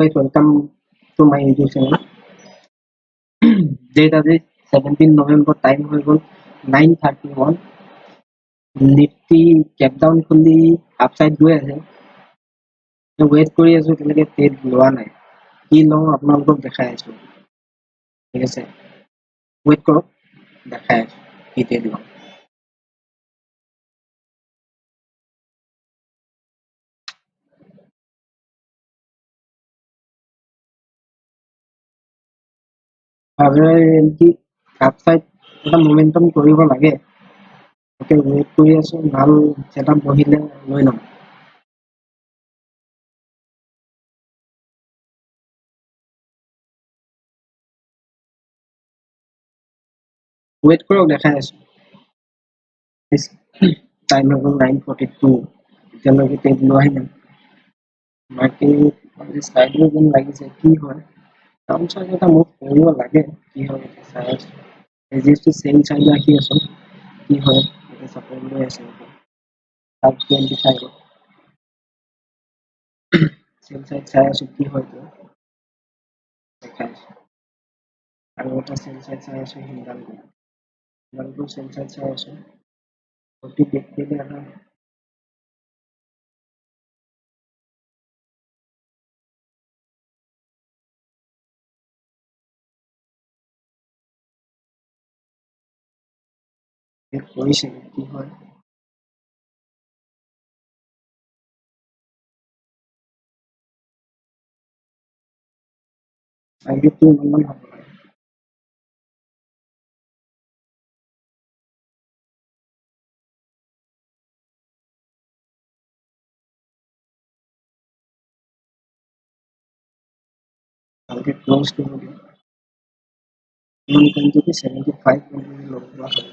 Guys, welcome to my YouTube channel. Date আজি 17 November, time হৈ গ'ল 9:31. Nifty cap down খুলি upside গৈ আছে. ৱেইট কৰি আছো, এতিয়ালৈকে ট্ৰেড লোৱা নাই. কি লওঁ আপোনালোকক দেখাই আছো, ঠিক আছে? ৱেইট কৰক, দেখাই আছো কি ট্ৰেড লওঁ. কি আপসাইড এটা মোমেন্টাম কৰিব লাগে, ওকে ৱেইট কৰি আছো. ভাল ছেটআপ বহিলে লৈ ল'ম. ৱেইট কৰক, দেখাই আছো. টাইম হৈ গ'ল 9:42. এতিয়ালৈকে ট্ৰেড লোৱাই নাই. মাৰ্কেট চাইডে যেন লাগিছে, কি হয় ডাউন চাইড এটা মুভ কৰিব লাগে, কি হয় এতিয়া চাই আছো. ৰেজিষ্টটো চেম চাইড ৰাখি আছো, কি হয় এতিয়া চাপৰ্ট লৈ আছে. 525 চেম চাইড চাই আছো, কি হয় এতিয়া দেখাই আছো. আৰু এটা চেম চাইড চাই আছো, হিন্দালটো চেম চাইড চাই আছো. অতি দেখতে এটা কৰিছে, কি হয় টাৰ্গেটটো ইমান হ'ব লাগে. ভালকে ক্লজ কৰিব দিয়ে. ইমান কোৱান্টিটি 75 কোৱান্টিটি লগোৱা হয়.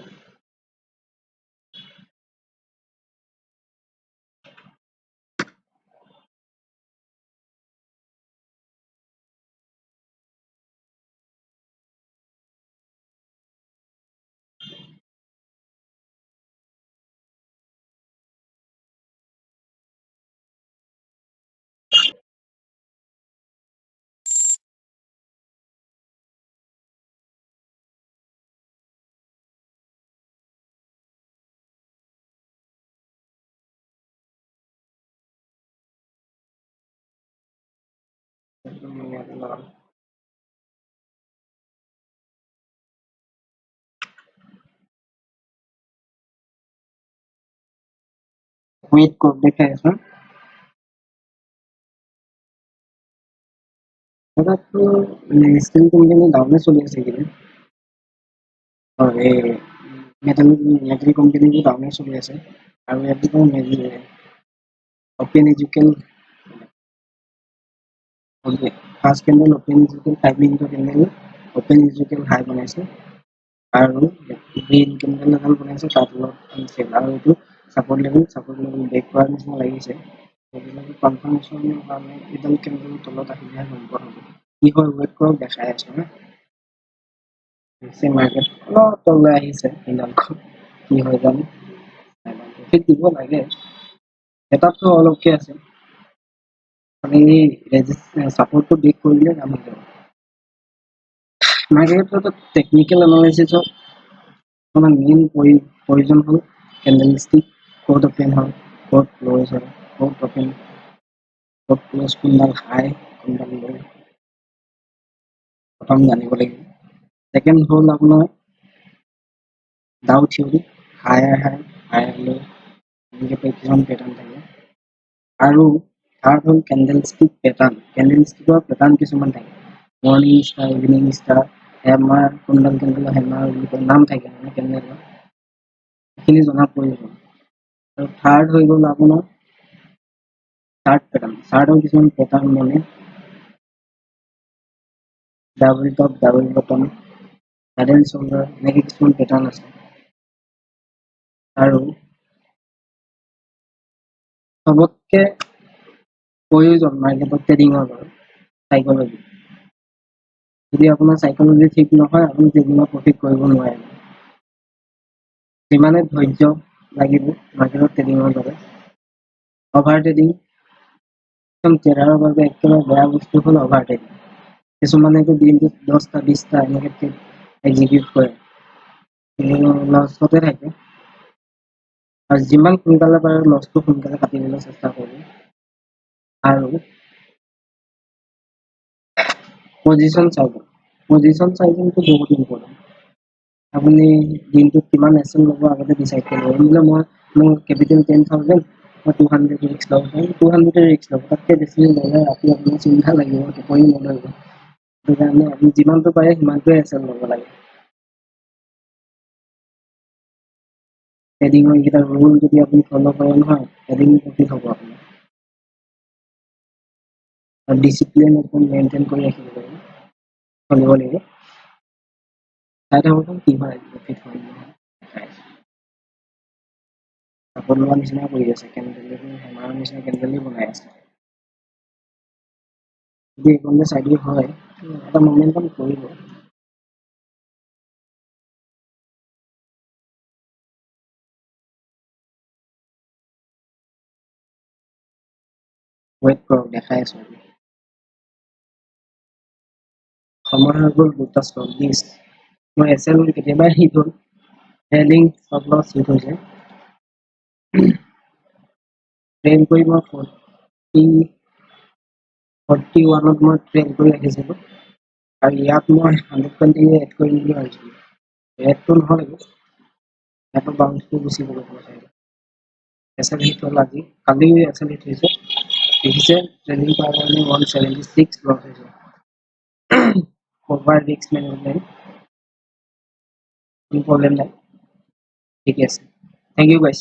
একদম মানে আপোনাৰ ৱেইট কৰক, দেখাই আছো. তাতো স্কিল কোম্পানী ডাউনে চলি আছে এইকেইদিন. এই মেটেল কোম্পানীবোৰ ডাউনে চলি আছে. আৰু ইয়াতো অপেন এডুকেল ফাৰ্ষ্ট কেণ্ডেল অপেন এডুকেল 5 মিনিটৰ কেণ্ডেল অপেন এডুকেল হাই বনাইছে. আৰু গ্ৰীণ কেণ্ডেল এডাল বনাইছে, তাৰ তলত আনচেল. আৰু এইটো ছাপৰ্ট লেভেল ব্ৰেক কৰাৰ নিচিনা লাগিছে. কনফাৰ্মেশ্যনৰ কাৰণে এইডাল কেণ্ডেলৰ তলত আহিলেহে নম্বৰ হ'ব. কি হয় ৱেইট কৰক, দেখাই আছো হা. মাৰ্কেট অলপ তললৈ আহিছে, এইডালখন কি হয় জানো, প্ৰফিট দিব লাগে. এটাতো অলপকে আছে, মানে এই ছাপৰ্টটো ব্ৰেক কৰিলে কাম হৈ যাব. মাৰ্কেটত টেকনিকেল এনালাইচিছৰ আপোনাৰ মেইন প্ৰয়োজন হ'ল কেণ্ডেল ষ্টিক ক'ত অপেন হয়, ক'ত ক্ল'জ হয়, ক'ত অপেন, ক'ত ক্ল'জ, কোনডাল হাই, কোনডাল ল', প্ৰথম জানিব লাগিব. ছেকেণ্ড হ'ল আপোনাৰ ডাউ থিয়ৰী, হায়াৰ ল', এনেকৈ কিছুমান পেটাৰ্ণ থাকে. আৰু থাৰ্ড হ'ল candle stick pattern. Candle ষ্টিকৰ pattern কিছুমান থাকে, morning star, evening star, hammer, কোনডাল কেণ্ডেলৰ hammer বুলি কয়, নাম থাকে মানে কেণ্ডেলৰ, এইখিনি জনাৰ প্ৰয়োজন. আৰু থাৰ্ড হৈ গ'ল আপোনাৰ চাৰ্ট পেটাৰ্ণ. চাৰ্টৰ কিছুমান পেটাৰ্ণ মানে double top, double bottom, head and shoulder, এনেকৈ কিছুমান পেটাৰ্ণ আছে. আৰু চবতকে প্ৰয়োজন মাৰ্কেটত ট্ৰেডিঙৰ বাবে চাইক'লজি. যদি আপোনাৰ চাইক'লজি ঠিক নহয়, আপুনি ট্ৰেডিঙত প্ৰফিট কৰিব নোৱাৰে. যিমানে ধৈৰ্য লাগিব মাৰ্কেটত ট্ৰেডিঙৰ বাবে। অভাৰ ট্ৰেডিং ট্ৰেডাৰৰ বাবে একেবাৰে বেয়া বস্তু হ'ল অভাৰটেকিং। কিছুমানেতো দিনটোত 10টা 20টা এনেকৈ এক্সিকিউট কৰে, কিন্তু লছতে থাকে। আৰু যিমান সোনকালে পাৰে লছটো সোনকালে কাটিবলৈ চেষ্টা কৰোঁ। আৰু পজিশ্যন চাইজিংটো বহুত ইম্পৰ্টেণ্ট। আপুনি দিনটোত কিমান এক্সেল ল'ব আগতে ডিচাইড কৰিব লাগিব। বোলে মোৰ কেপিটেল 10,000, মই 200 ৰিক্স ল'ব পাৰিম, 200 ৰিক্স ল'ব। তাতকৈ বেছি ল'লে ৰাতি আপোনাৰ চিন্তা লাগিব, টোপনি নধৰিব। সেইকাৰণে আপুনি যিমানটো পাৰে সিমানটোৱে এক্সেল ল'ব লাগে। ট্ৰেডিঙৰ এইকেইটা ৰুল যদি আপুনি ফ'ল' কৰে নহয়, ট্ৰেডিং প্ৰফিট হ'ব আপোনাৰ। আৰু ডিচিপ্লিন একদম মেইনটেইন কৰি ৰাখিব লাগিব, চলিব লাগিব। চাই থাকোঁচোন কি হয়, প্ৰফিট হয় নহয়। চাপৰ্ট লোৱাৰ নিচিনা কৰি আছে, হেমাৰৰ নিচিনা কেণ্ডেলো বনাই আছে। যদি এইকণতে চাইড হয়, এটা মমেণ্টাম কৰিব। ৱেইট কৰক, দেখাই আছোঁ। সময় হৈ গ'ল 2:40। মই এক্সেল কেতিয়াবাই হিট হ'ল, ট্ৰেডিং চব লছ হিট হৈছে। ট্ৰেড কৰি মই 41ত মই ট্ৰেড কৰি ৰাখিছিলোঁ। আৰু ইয়াত মই 120 এড কৰি বুলি ভাবিছিলোঁ। এডটো নহ'লে ইয়াতো বাউন্সটো গুচি গ'ল। এক্সেল হিট হ'ল আজি, কালি এক্সেল হিট হৈছে। দেখিছে ট্ৰেডিং কৰাৰ কাৰণে 176 লছ হৈছে। অভাৰ ৰিস্ক মেনেজমেণ্ট, প্ৰব্লেম নাই। ঠিকে আছে, থেংক ইউ গাইছ।